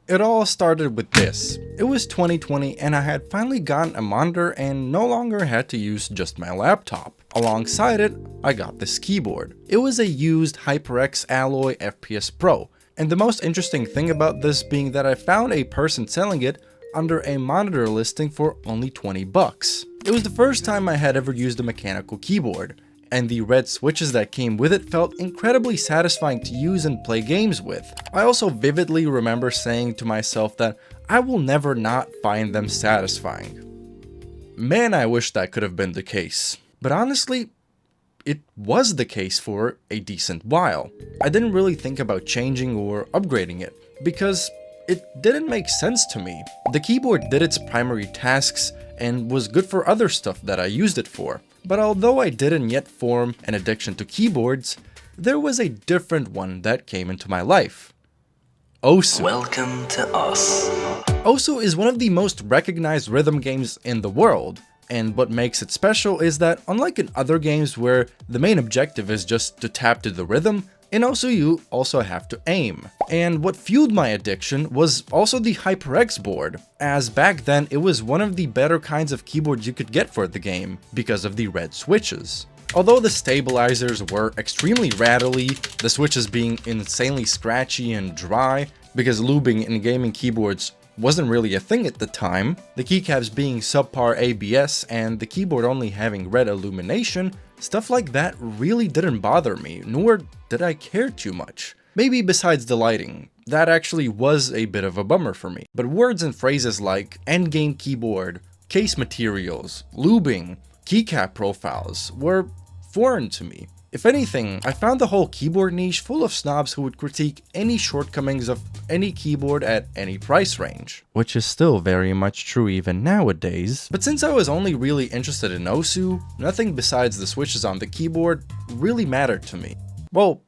It all started with this. It was 2020 and I had finally gotten a monitor and no longer had to use just my laptop. Alongside it, I got this keyboard. It was a used HyperX Alloy FPS Pro, and the most interesting thing about this being that I found a person selling it under a monitor listing for only 20 bucks. It was the first time I had ever used a mechanical keyboard, and the red switches that came with it felt incredibly satisfying to use and play games with. I also vividly remember saying to myself that I will never not find them satisfying. Man, I wish that could have been the case. But honestly, it was the case for a decent while. I didn't really think about changing or upgrading it, because it didn't make sense to me. The keyboard did its primary tasks and was good for other stuff that I used it for. But although I didn't yet form an addiction to keyboards, there was a different one that came into my life. Osu. Welcome to us. Osu is one of the most recognized rhythm games in the world, and what makes it special is that unlike in other games where the main objective is just to tap to the rhythm, in Osu you also have to aim. And what fueled my addiction was also the HyperX board, as back then it was one of the better kinds of keyboards you could get for the game because of the red switches. Although the stabilizers were extremely rattly, the switches being insanely scratchy and dry, because lubing in gaming keyboards wasn't really a thing at the time, the keycaps being subpar ABS and the keyboard only having red illumination, stuff like that really didn't bother me, nor did I care too much. Maybe besides the lighting, that actually was a bit of a bummer for me. But words and phrases like endgame keyboard, case materials, lubing, keycap profiles were foreign to me. If anything, I found the whole keyboard niche full of snobs who would critique any shortcomings of any keyboard at any price range. Which is still very much true even nowadays. But since I was only really interested in Osu, nothing besides the switches on the keyboard really mattered to me. Well,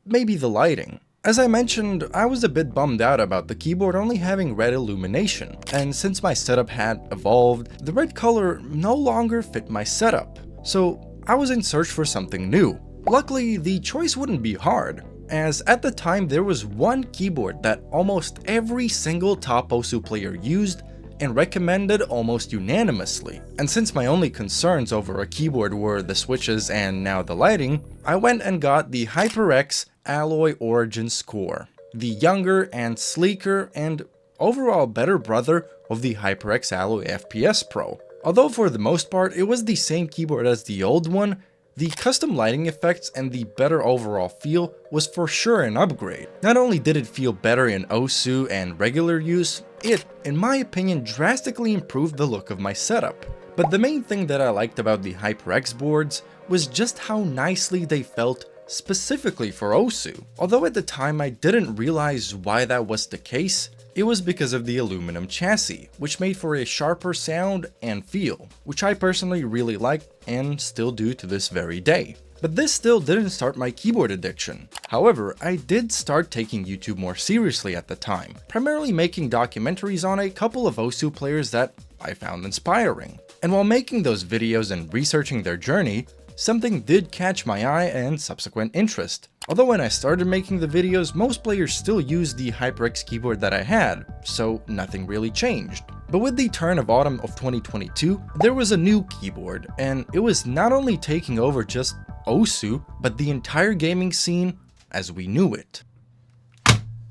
maybe the lighting. As I mentioned, I was a bit bummed out about the keyboard only having red illumination, and since my setup had evolved, the red color no longer fit my setup. So I was in search for something new. Luckily, the choice wouldn't be hard, as at the time there was one keyboard that almost every single top Osu player used and recommended almost unanimously. And since my only concerns over a keyboard were the switches and now the lighting, I went and got the HyperX Alloy Origins Core, the younger and sleeker and overall better brother of the HyperX Alloy FPS Pro. Although for the most part it was the same keyboard as the old one, the custom lighting effects and the better overall feel was for sure an upgrade. Not only did it feel better in Osu and regular use, it, in my opinion, drastically improved the look of my setup. But the main thing that I liked about the HyperX boards was just how nicely they felt specifically for Osu. Although at the time I didn't realize why that was the case, it was because of the aluminum chassis, which made for a sharper sound and feel, which I personally really liked and still do to this very day. But this still didn't start my keyboard addiction. However, I did start taking YouTube more seriously at the time, primarily making documentaries on a couple of Osu players that I found inspiring. And while making those videos and researching their journey, something did catch my eye and subsequent interest. Although when I started making the videos, most players still used the HyperX keyboard that I had, so nothing really changed. But with the turn of autumn of 2022, there was a new keyboard, and it was not only taking over just Osu, but the entire gaming scene as we knew it.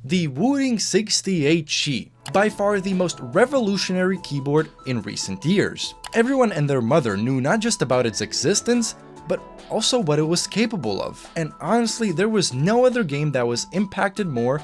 The Wooting 68G, by far the most revolutionary keyboard in recent years. Everyone and their mother knew not just about its existence, but also what it was capable of. And honestly, there was no other game that was impacted more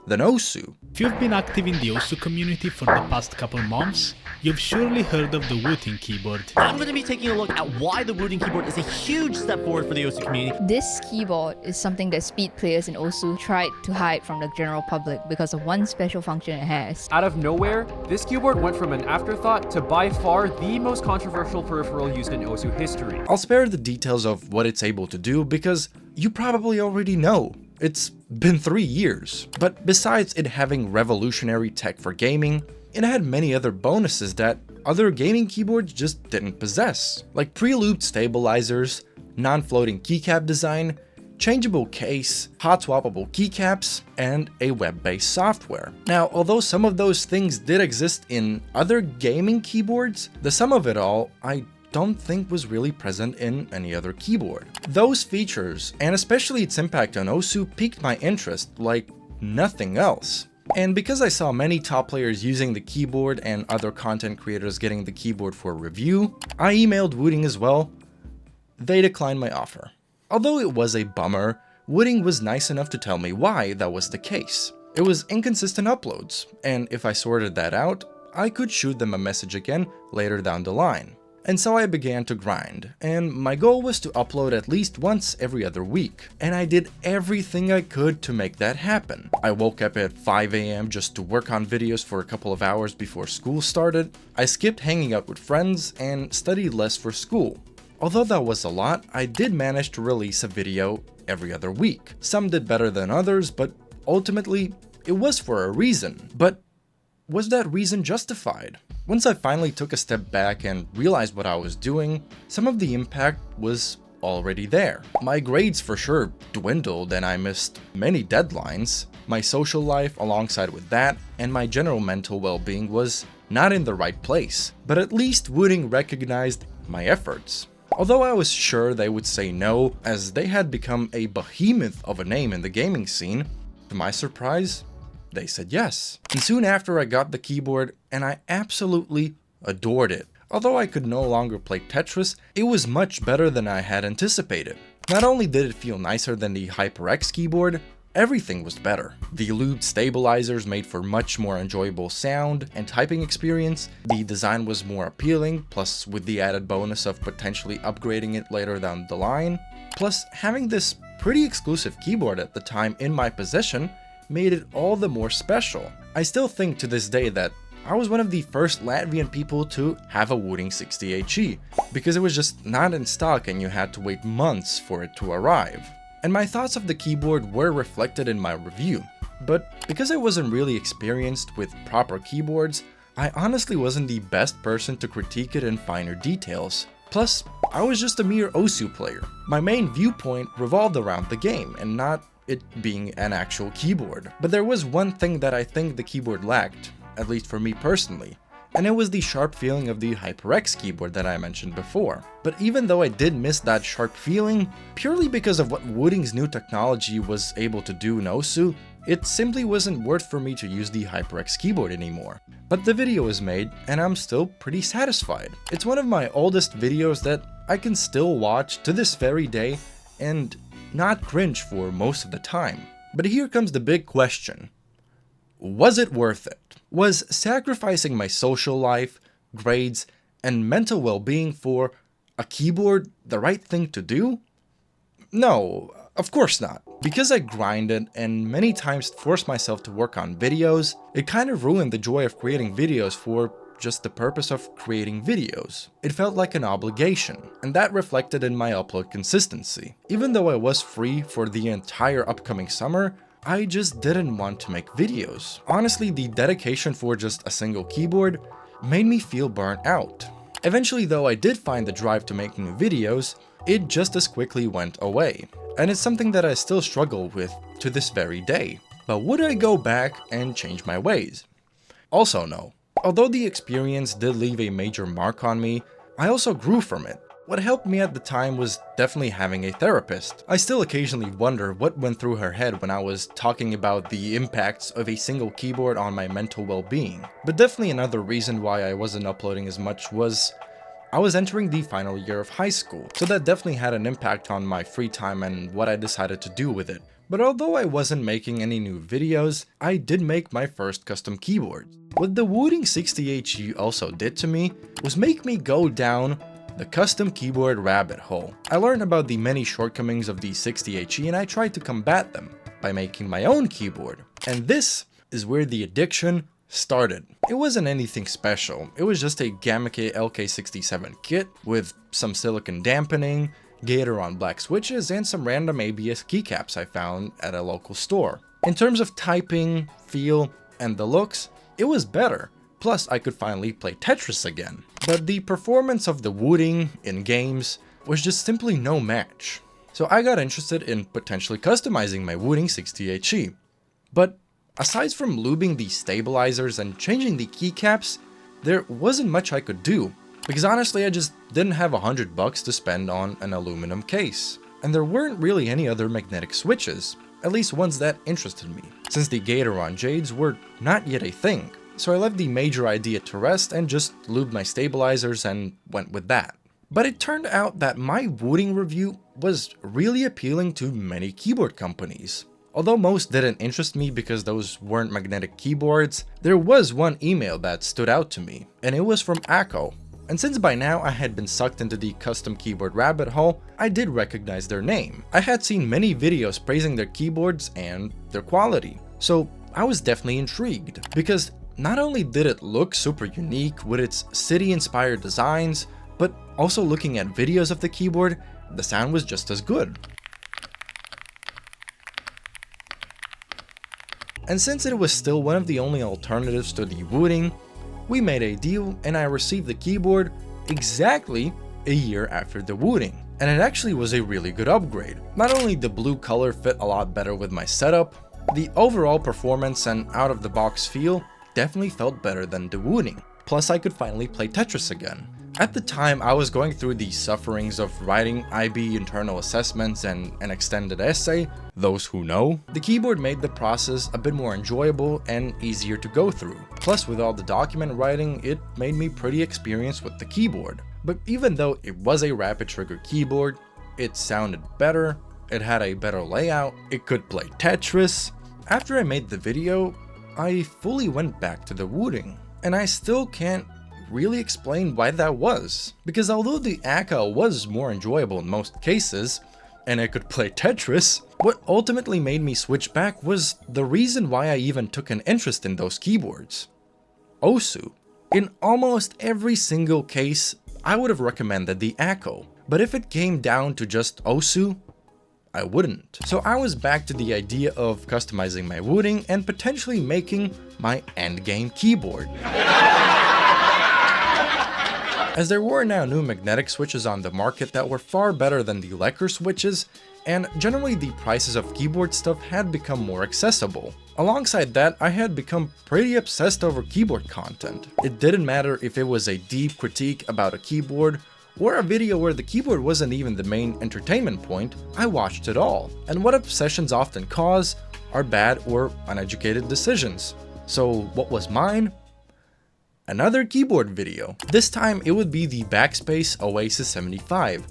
than Osu. If you've been active in the Osu community for the past couple months, you've surely heard of the Wooting keyboard. I'm going to be taking a look at why the Wooting keyboard is a huge step forward for the Osu community. This keyboard is something that speed players in Osu tried to hide from the general public because of one special function it has. Out of nowhere, this keyboard went from an afterthought to by far the most controversial peripheral used in Osu history. I'll spare the details of what it's able to do because you probably already know. It's been 3 years. But besides it having revolutionary tech for gaming, it had many other bonuses that other gaming keyboards just didn't possess, like pre-looped stabilizers, non-floating keycap design, changeable case, hot swappable keycaps, and a web-based software. Now, although some of those things did exist in other gaming keyboards, the sum of it all, I don't think was really present in any other keyboard. Those features, and especially its impact on OSU, piqued my interest like nothing else. And because I saw many top players using the keyboard and other content creators getting the keyboard for review, I emailed Wooting as well. They declined my offer. Although it was a bummer, Wooting was nice enough to tell me why that was the case. It was inconsistent uploads, and if I sorted that out, I could shoot them a message again later down the line. And so I began to grind, and my goal was to upload at least once every other week, and I did everything I could to make that happen. I woke up at 5 AM just to work on videos for a couple of hours before school started. I skipped hanging out with friends and studied less for school. Although that was a lot, I did manage to release a video every other week. Some did better than others, but ultimately, it was for a reason. But was that reason justified? Once I finally took a step back and realized what I was doing, some of the impact was already there. My grades for sure dwindled and I missed many deadlines. My social life alongside with that, and my general mental well-being was not in the right place. But at least Wooting recognized my efforts. Although I was sure they would say no, as they had become a behemoth of a name in the gaming scene, to my surprise, they said yes. And soon after I got the keyboard, and I absolutely adored it. Although I could no longer play Tetris, it was much better than I had anticipated. Not only did it feel nicer than the HyperX keyboard, everything was better. The looped stabilizers made for much more enjoyable sound and typing experience. The design was more appealing, plus with the added bonus of potentially upgrading it later down the line. Plus, having this pretty exclusive keyboard at the time in my possession made it all the more special. I still think to this day that I was one of the first Latvian people to have a Wooting 68G, because it was just not in stock and you had to wait months for it to arrive. And my thoughts of the keyboard were reflected in my review, but because I wasn't really experienced with proper keyboards, I honestly wasn't the best person to critique it in finer details. Plus, I was just a mere OSU player. My main viewpoint revolved around the game and not it being an actual keyboard. But there was one thing that I think the keyboard lacked, at least for me personally, and it was the sharp feeling of the HyperX keyboard that I mentioned before. But even though I did miss that sharp feeling, purely because of what Wooting's new technology was able to do in OSU, it simply wasn't worth for me to use the HyperX keyboard anymore. But the video is made, and I'm still pretty satisfied. It's one of my oldest videos that I can still watch to this very day, and not cringe for most of the time. But here comes the big question. Was it worth it? Was sacrificing my social life, grades, and mental well-being for a keyboard the right thing to do? No, of course not. Because I grinded and many times forced myself to work on videos, it kind of ruined the joy of creating videos for just the purpose of creating videos. It felt like an obligation, and that reflected in my upload consistency. Even though I was free for the entire upcoming summer, I just didn't want to make videos. Honestly, the dedication for just a single keyboard made me feel burnt out. Eventually though, I did find the drive to make new videos, it just as quickly went away. And it's something that I still struggle with to this very day. But would I go back and change my ways? Also no. Although the experience did leave a major mark on me, I also grew from it. What helped me at the time was definitely having a therapist. I still occasionally wonder what went through her head when I was talking about the impacts of a single keyboard on my mental well-being. But definitely another reason why I wasn't uploading as much was I was entering the final year of high school, so that definitely had an impact on my free time and what I decided to do with it. But although I wasn't making any new videos, I did make my first custom keyboard. What the Wooting 68G also did to me was make me go down the custom keyboard rabbit hole. I learned about the many shortcomings of the 68G and I tried to combat them by making my own keyboard. And this is where the addiction started. It wasn't anything special, it was just a Gamakey LK67 kit with some silicon dampening, gateron black switches, and some random ABS keycaps I found at a local store. In terms of typing, feel, and the looks, it was better. Plus, I could finally play Tetris again. But the performance of the Wooting in games was just simply no match. So I got interested in potentially customizing my Wooting 68G. But aside from lubing the stabilizers and changing the keycaps, there wasn't much I could do, because honestly I just didn't have $100 to spend on an aluminum case. And there weren't really any other magnetic switches, at least ones that interested me, since the gateron jades were not yet a thing. So I left the major idea to rest and just lubed my stabilizers and went with that. But it turned out that my Wooting review was really appealing to many keyboard companies. Although most didn't interest me because those weren't magnetic keyboards, there was one email that stood out to me, and it was from Akko. And since by now I had been sucked into the custom keyboard rabbit hole, I did recognize their name. I had seen many videos praising their keyboards and their quality, so I was definitely intrigued, because not only did it look super unique with its city-inspired designs, but also looking at videos of the keyboard, the sound was just as good. And since it was still one of the only alternatives to the Wooting, we made a deal and I received the keyboard exactly a year after the Wooting. And it actually was a really good upgrade. Not only the blue color fit a lot better with my setup, the overall performance and out-of-the-box feel definitely felt better than the Wooting. Plus I could finally play Tetris again. At the time, I was going through the sufferings of writing IB internal assessments and an extended essay. Those who know, the keyboard made the process a bit more enjoyable and easier to go through. Plus, with all the document writing, it made me pretty experienced with the keyboard. But even though it was a rapid trigger keyboard, it sounded better, it had a better layout, it could play Tetris. After I made the video, I fully went back to the Wooting, and I still can't really explain why that was, because although the Akko was more enjoyable in most cases, and I could play Tetris, what ultimately made me switch back was the reason why I even took an interest in those keyboards. OSU. In almost every single case, I would have recommended the Akko, but if it came down to just OSU, I wouldn't. So I was back to the idea of customizing my Wooting and potentially making my endgame keyboard. As there were now new magnetic switches on the market that were far better than the lacquer switches, and generally the prices of keyboard stuff had become more accessible. Alongside that, I had become pretty obsessed over keyboard content. It didn't matter if it was a deep critique about a keyboard, or a video where the keyboard wasn't even the main entertainment point, I watched it all. And what obsessions often cause are bad or uneducated decisions. So what was mine? Another keyboard video. This time it would be the Backspace OASIS75,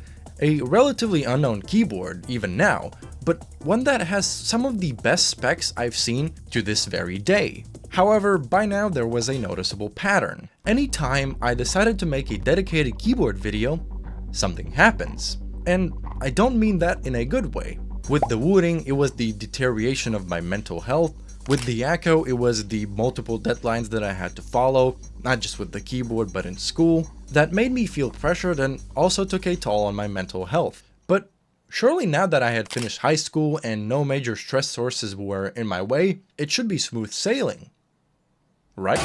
a relatively unknown keyboard even now, but one that has some of the best specs I've seen to this very day. However, by now there was a noticeable pattern. Anytime I decided to make a dedicated keyboard video, something happens. And I don't mean that in a good way. With the Wooting, it was the deterioration of my mental health. With the Akko, it was the multiple deadlines that I had to follow, not just with the keyboard but in school, that made me feel pressured and also took a toll on my mental health. But surely now that I had finished high school and no major stress sources were in my way, it should be smooth sailing, right?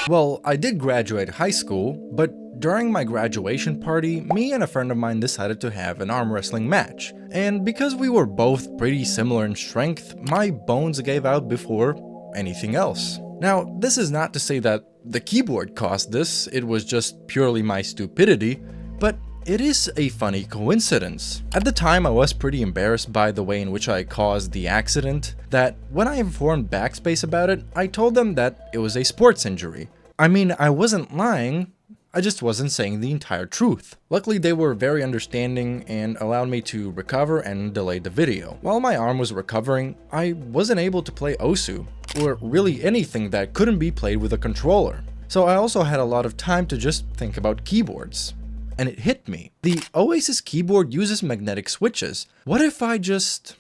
Well, I did graduate high school, but during my graduation party, me and a friend of mine decided to have an arm wrestling match. And because we were both pretty similar in strength, my bones gave out before anything else. Now, this is not to say that the keyboard caused this, it was just purely my stupidity, but it is a funny coincidence. At the time, I was pretty embarrassed by the way in which I caused the accident, that when I informed Backspace about it, I told them that it was a sports injury. I mean, I wasn't lying, I just wasn't saying the entire truth. Luckily, they were very understanding and allowed me to recover and delay the video. While my arm was recovering, I wasn't able to play OSU, or really anything that couldn't be played with a controller. So I also had a lot of time to just think about keyboards. And it hit me. The Oasis keyboard uses magnetic switches. What if I just...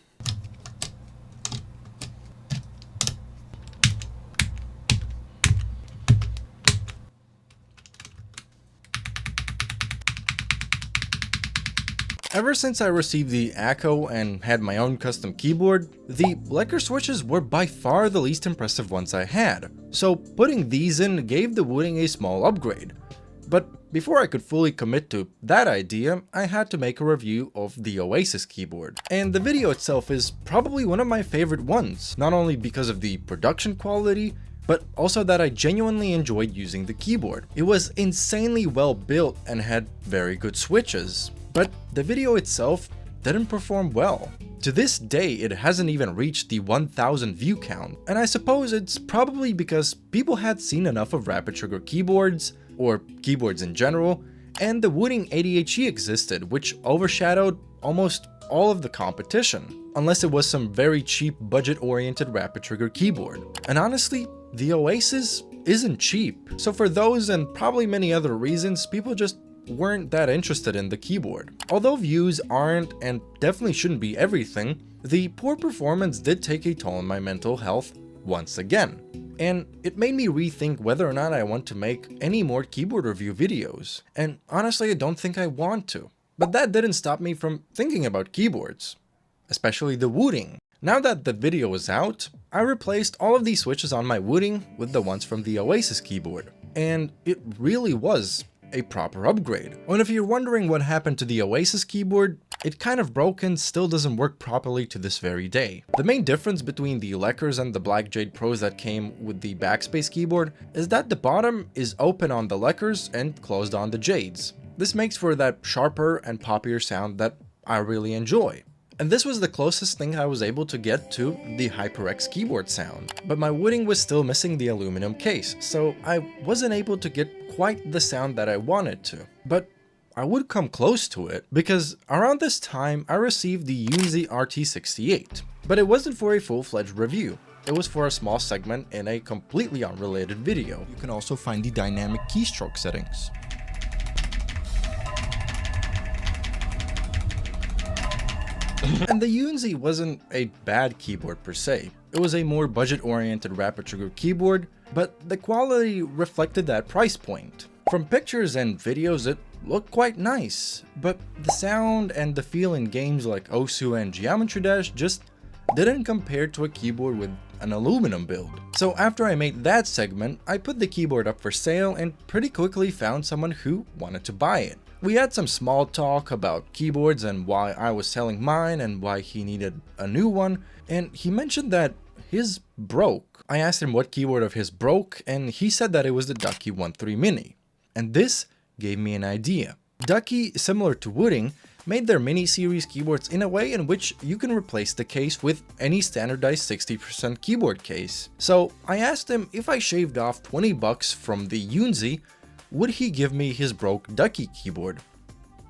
Ever since I received the Akko and had my own custom keyboard, the lacquer switches were by far the least impressive ones I had, so putting these in gave the Wooting a small upgrade. But before I could fully commit to that idea, I had to make a review of the Oasis keyboard. And the video itself is probably one of my favorite ones, not only because of the production quality, but also that I genuinely enjoyed using the keyboard. It was insanely well built and had very good switches, but the video itself didn't perform well. To this day, it hasn't even reached the 1000 view count, and I suppose it's probably because people had seen enough of rapid trigger keyboards, or keyboards in general, and the Wooting ADHE existed, which overshadowed almost all of the competition, unless it was some very cheap budget-oriented rapid trigger keyboard. And honestly, the Oasis isn't cheap, so for those and probably many other reasons, people just weren't that interested in the keyboard. Although views aren't and definitely shouldn't be everything, the poor performance did take a toll on my mental health once again. And it made me rethink whether or not I want to make any more keyboard review videos. And honestly, I don't think I want to. But that didn't stop me from thinking about keyboards, especially the Wooting. Now that the video is out, I replaced all of these switches on my Wooting with the ones from the Oasis keyboard. And it really was a proper upgrade. And if you're wondering what happened to the Oasis keyboard, it kind of broke and still doesn't work properly to this very day. The main difference between the Leckers and the Black Jade Pros that came with the Backspace keyboard is that the bottom is open on the Leckers and closed on the Jades. This makes for that sharper and poppier sound that I really enjoy. And this was the closest thing I was able to get to the HyperX keyboard sound. But my Wooting was still missing the aluminum case, so I wasn't able to get quite the sound that I wanted to. But I would come close to it, because around this time I received the Yunzii RT68. But it wasn't for a full-fledged review. It was for a small segment in a completely unrelated video. You can also find the dynamic keystroke settings. And the Yunzii wasn't a bad keyboard per se. It was a more budget-oriented rapid trigger keyboard, but the quality reflected that price point. From pictures and videos, it looked quite nice, but the sound and the feel in games like Osu and Geometry Dash just didn't compare to a keyboard with an aluminum build. So after I made that segment, I put the keyboard up for sale and pretty quickly found someone who wanted to buy it. We had some small talk about keyboards and why I was selling mine and why he needed a new one, and he mentioned that his broke. I asked him what keyboard of his broke, and he said that it was the Ducky 1.3 Mini. And this gave me an idea. Ducky, similar to Wooting, made their mini series keyboards in a way in which you can replace the case with any standardized 60% keyboard case. So I asked him if I shaved off 20 bucks from the Yunzii, would he give me his broke Ducky keyboard?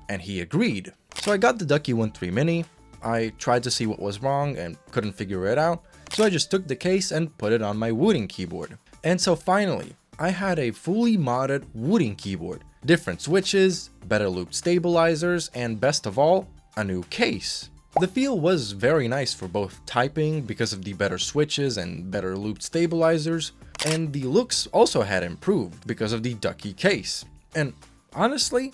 And he agreed. So I got the Ducky 1.3 Mini, I tried to see what was wrong and couldn't figure it out, so I just took the case and put it on my Wooting keyboard. And so finally, I had a fully modded Wooting keyboard, different switches, better looped stabilizers, and best of all, a new case. The feel was very nice for both typing because of the better switches and better looped stabilizers, and the looks also had improved because of the Ducky case. And honestly,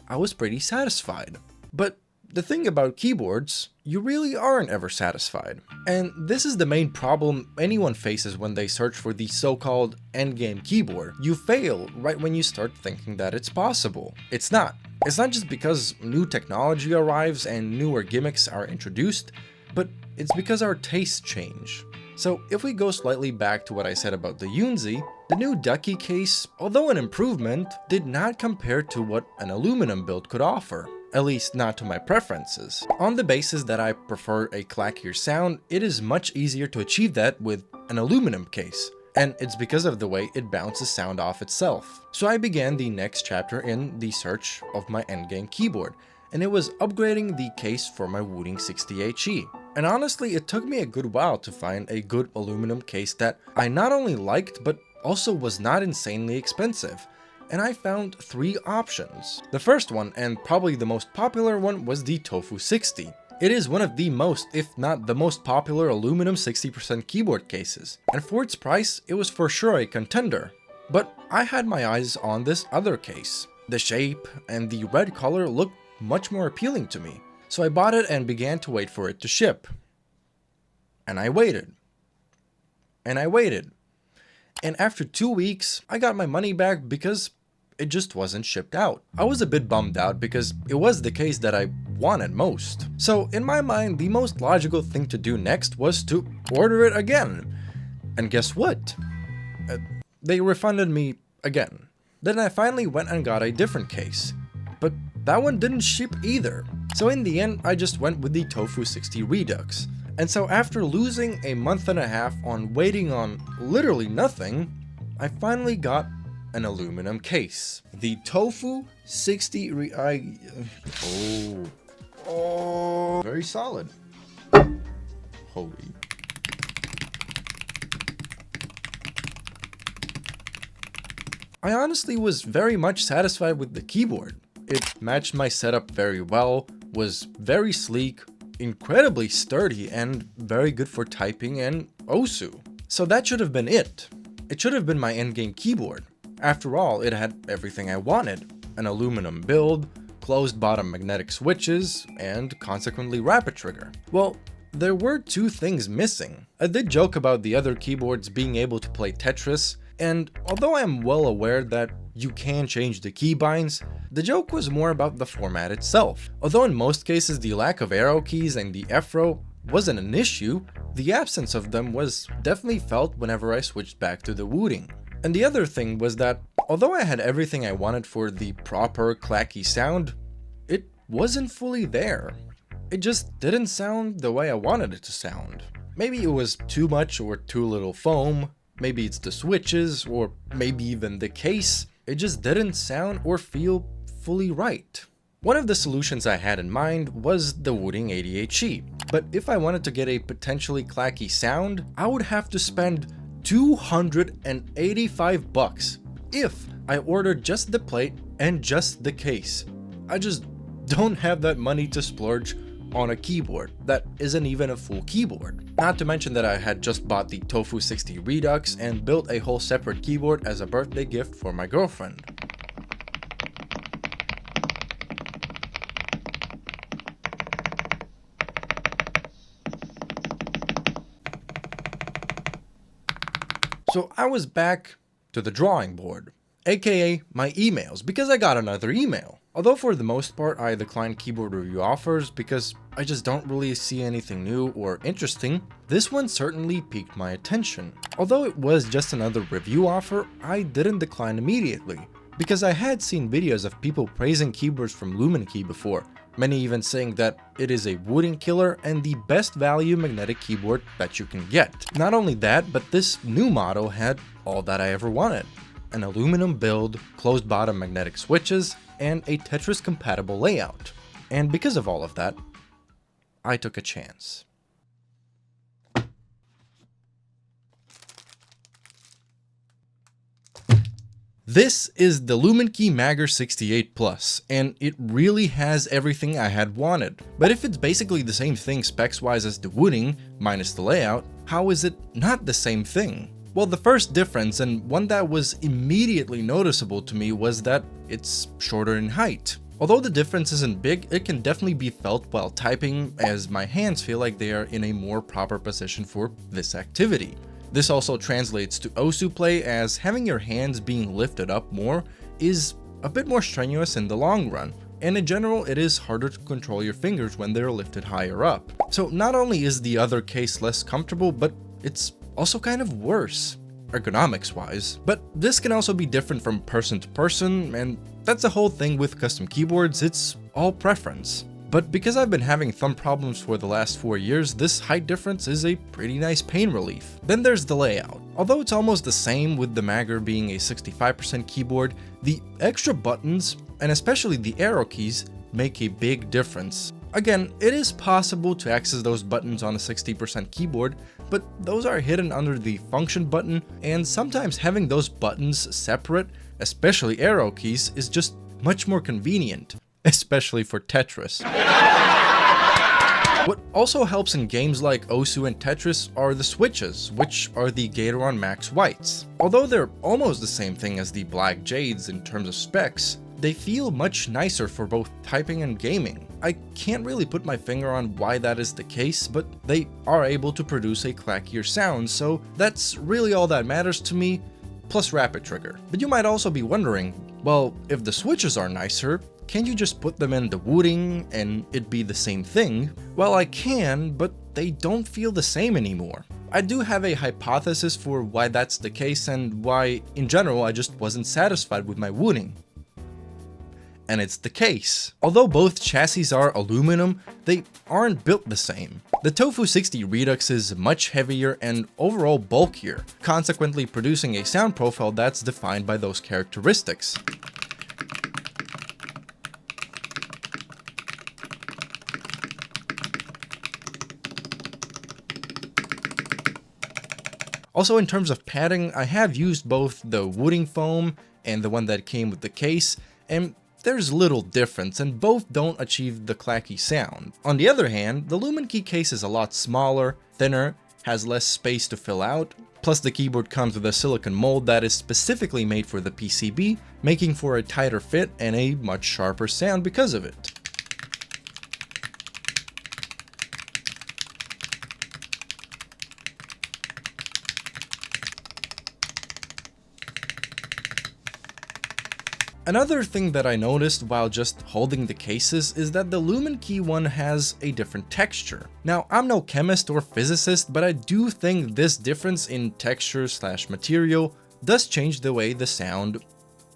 I was pretty satisfied. But the thing about keyboards, you really aren't ever satisfied. And this is the main problem anyone faces when they search for the so-called endgame keyboard. You fail right when you start thinking that it's possible. It's not. It's not just because new technology arrives and newer gimmicks are introduced, but it's because our tastes change. So if we go slightly back to what I said about the Yunzii, the new Ducky case, although an improvement, did not compare to what an aluminum build could offer. At least not to my preferences. On the basis that I prefer a clackier sound, it is much easier to achieve that with an aluminum case. And it's because of the way it bounces sound off itself. So I began the next chapter in the search of my endgame keyboard, and it was upgrading the case for my Wooting 68G. And honestly, it took me a good while to find a good aluminum case that I not only liked, but also was not insanely expensive. And I found 3 options. The first one, and probably the most popular one, was the Tofu 60. It is one of the most, if not the most popular aluminum 60% keyboard cases. And for its price, it was for sure a contender. But I had my eyes on this other case. The shape and the red color looked much more appealing to me. So I bought it and began to wait for it to ship. And I waited. And I waited. And after 2 weeks, I got my money back because it just wasn't shipped out. I was a bit bummed out because it was the case that I wanted most. So in my mind, the most logical thing to do next was to order it again. And guess what? They refunded me again. Then I finally went and got a different case. But that one didn't ship either. So in the end, I just went with the Tofu 60 Redux. And so after losing a month and a half on waiting on literally nothing, I finally got an aluminum case. The Tofu 60 very solid. Holy. I honestly was very much satisfied with the keyboard. It matched my setup very well, was very sleek, incredibly sturdy, and very good for typing and OSU. So that should have been it. It should have been my endgame keyboard. After all, it had everything I wanted. An aluminum build, closed bottom magnetic switches, and consequently rapid trigger. Well, there were two things missing. I did joke about the other keyboards being able to play Tetris, and although I am well aware that you can change the keybinds, the joke was more about the format itself. Although in most cases the lack of arrow keys and the F-row wasn't an issue, the absence of them was definitely felt whenever I switched back to the Wooting. And the other thing was that, although I had everything I wanted for the proper clacky sound, it wasn't fully there. It just didn't sound the way I wanted it to sound. Maybe it was too much or too little foam, maybe it's the switches, or maybe even the case. It just didn't sound or feel fully right. One of the solutions I had in mind was the Wooting 88G, but if I wanted to get a potentially clacky sound, I would have to spend $285 if I ordered just the plate and just the case. I just don't have that money to splurge on a keyboard that isn't even a full keyboard. Not to mention that I had just bought the Tofu 60 Redux and built a whole separate keyboard as a birthday gift for my girlfriend. So I was back to the drawing board, aka my emails, because I got another email. Although for the most part I decline keyboard review offers because I just don't really see anything new or interesting, this one certainly piqued my attention. Although it was just another review offer, I didn't decline immediately, because I had seen videos of people praising keyboards from Luminkey before, many even saying that it is a Wooting killer and the best value magnetic keyboard that you can get. Not only that, but this new model had all that I ever wanted. An aluminum build, closed bottom magnetic switches, and a Tetris compatible layout. And because of all of that, I took a chance. This is the Luminkey Magger 68 Plus, and it really has everything I had wanted. But if it's basically the same thing specs-wise as the Wooting, minus the layout, how is it not the same thing? Well, the first difference, and one that was immediately noticeable to me, was that it's shorter in height. Although the difference isn't big, it can definitely be felt while typing, as my hands feel like they are in a more proper position for this activity. This also translates to OSU play, as having your hands being lifted up more is a bit more strenuous in the long run, and in general it is harder to control your fingers when they're lifted higher up. So not only is the other case less comfortable, but it's also kind of worse, ergonomics wise. But this can also be different from person to person, and that's the whole thing with custom keyboards, it's all preference. But because I've been having thumb problems for the last 4 years, this height difference is a pretty nice pain relief. Then there's the layout. Although it's almost the same with the Magger being a 65% keyboard, the extra buttons, and especially the arrow keys, make a big difference. Again, it is possible to access those buttons on a 60% keyboard, but those are hidden under the function button, and sometimes having those buttons separate, especially arrow keys, is just much more convenient, especially for Tetris. What also helps in games like OSU and Tetris are the switches, which are the Gateron Max Whites. Although they're almost the same thing as the Black Jades in terms of specs, they feel much nicer for both typing and gaming. I can't really put my finger on why that is the case, but they are able to produce a clackier sound, so that's really all that matters to me, plus rapid trigger. But you might also be wondering, Well, if the switches are nicer, can't you just put them in the Wooting and it'd be the same thing? Well, I can, but they don't feel the same anymore. I do have a hypothesis for why that's the case and why, in general, I just wasn't satisfied with my Wooting. And it's the case. Although both chassis are aluminum, they aren't built the same. The Tofu 60 Redux is much heavier and overall bulkier, consequently producing a sound profile that's defined by those characteristics. Also, in terms of padding, I have used both the Wooting foam and the one that came with the case, and there's little difference, and both don't achieve the clacky sound. On the other hand, the Luminkey case is a lot smaller, thinner, has less space to fill out, plus the keyboard comes with a silicone mold that is specifically made for the PCB, making for a tighter fit and a much sharper sound because of it. Another thing that I noticed while just holding the cases is that the Luminkey one has a different texture. Now, I'm no chemist or physicist, but I do think this difference in texture/material does change the way the sound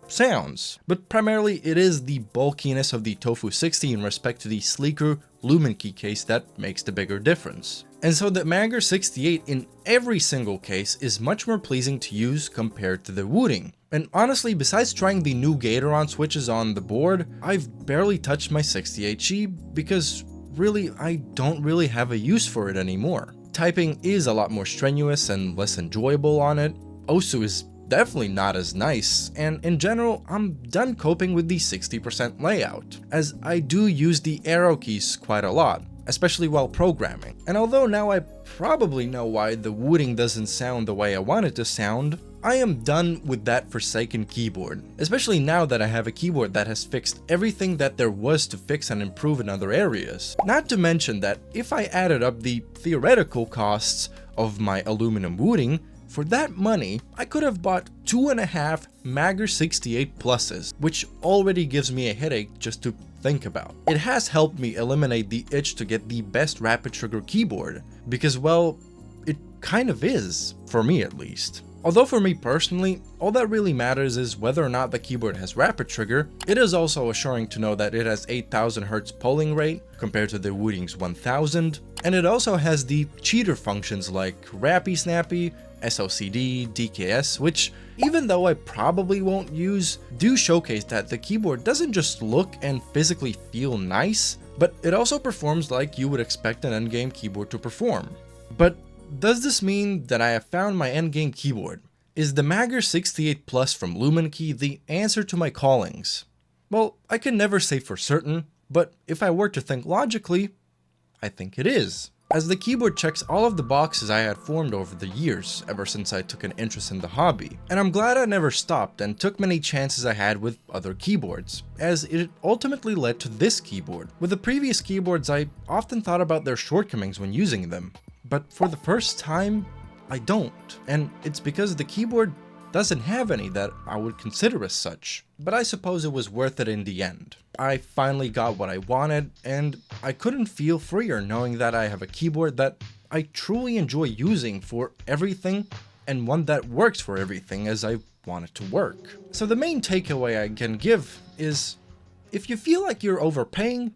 sounds. But primarily it is the bulkiness of the Tofu 60 in respect to the sleeker Luminkey case that makes the bigger difference. And so the Magger 68 in every single case is much more pleasing to use compared to the Wooting. And honestly, besides trying the new gateron switches on the board, I've barely touched my 68G because really I don't really have a use for it anymore. Typing is a lot more strenuous and less enjoyable on it. OSU is definitely not as nice, and in general, I'm done coping with the 60% layout, as I do use the arrow keys quite a lot, especially while programming. And although now I probably know why the Wooting doesn't sound the way I want it to sound, I am done with that forsaken keyboard, especially now that I have a keyboard that has fixed everything that there was to fix and improve in other areas. Not to mention that if I added up the theoretical costs of my aluminum Wooting, for that money, I could have bought 2.5 Magger 68 Pluses, which already gives me a headache just to think about. It has helped me eliminate the itch to get the best rapid trigger keyboard, because well, it kind of is, for me at least. Although for me personally, all that really matters is whether or not the keyboard has rapid trigger. It is also assuring to know that it has 8000 Hz polling rate compared to the Wooting's 1000, and it also has the cheater functions like Rappy Snappy, SOCD, DKS, which even though I probably won't use, do showcase that the keyboard doesn't just look and physically feel nice, but it also performs like you would expect an endgame keyboard to perform. But does this mean that I have found my endgame keyboard? Is the Magger 68 Plus from Luminkey the answer to my callings? Well, I can never say for certain, but if I were to think logically, I think it is. As the keyboard checks all of the boxes I had formed over the years, ever since I took an interest in the hobby. And I'm glad I never stopped and took many chances I had with other keyboards, as it ultimately led to this keyboard. With the previous keyboards, I often thought about their shortcomings when using them, but for the first time, I don't. And it's because the keyboard doesn't have any that I would consider as such. But I suppose it was worth it in the end. I finally got what I wanted, and I couldn't feel freer knowing that I have a keyboard that I truly enjoy using for everything, and one that works for everything as I want it to work. So the main takeaway I can give is, if you feel like you're overpaying,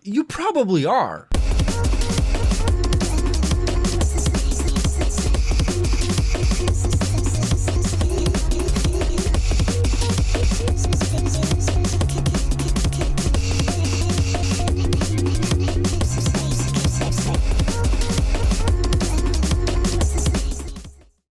you probably are.